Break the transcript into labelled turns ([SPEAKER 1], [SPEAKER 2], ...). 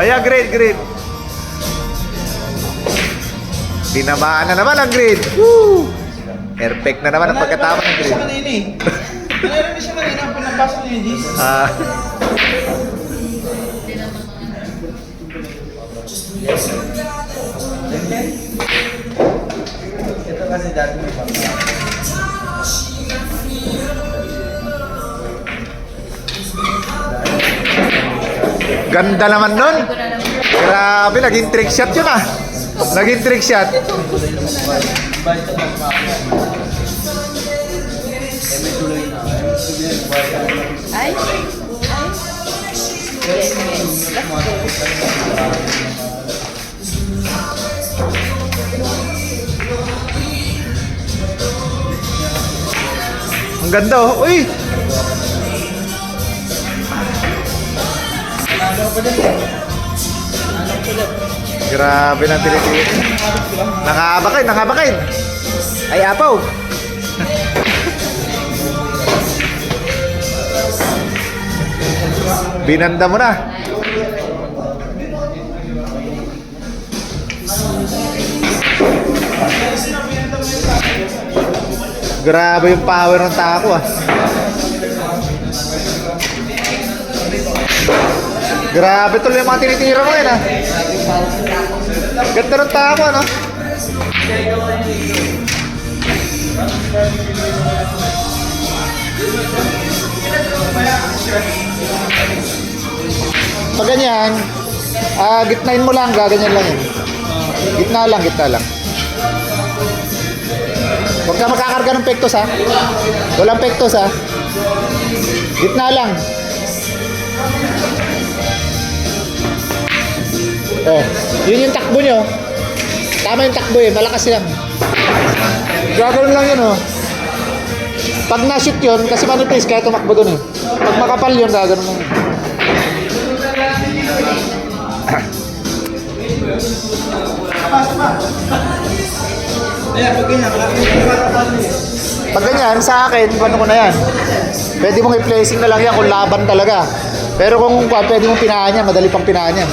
[SPEAKER 1] Ayan, green. Tinamaan na naman ang green. Woo! Perfect na naman ang pagkatama ng green.
[SPEAKER 2] Meron siya kanina, pinapasok niya yung G's. Ito kasi dati may pangkat.
[SPEAKER 1] Ganda naman nun. Grabe, naging trick shot yun ah. Naging trick shot.
[SPEAKER 3] Ay. Yes, yes. Let's go.
[SPEAKER 1] Ang ganda oh. Uy! Grabe ng tinitira. Nakabakain. Ay, apaw. Binanda mo na. Grabe yung power ng tako ah. Grabe tuloy yung mga tinitira mo yan ah. Ganda ng tako ano. Pag ganyan, gitnain mo lang, gaganyan lang yun. Gitna lang. Huwag ka makakarga ng pektos ha. Walang pektos ha. Gitna lang. Oh, yun yung takbo nyo. Tama yung takbo eh, malakas lang. Gagawin lang yun oh. Pag na-shoot yun, kasi manipis, kaya tumakbo dun eh. Pag makapal yun, gagawin lang yun. Pag ganyan, sa akin, paano ko na yan? Pwede mong i-placing na lang yan kung laban talaga. Pero kung pwede mong pinaan yan, madali pang pinaan yan.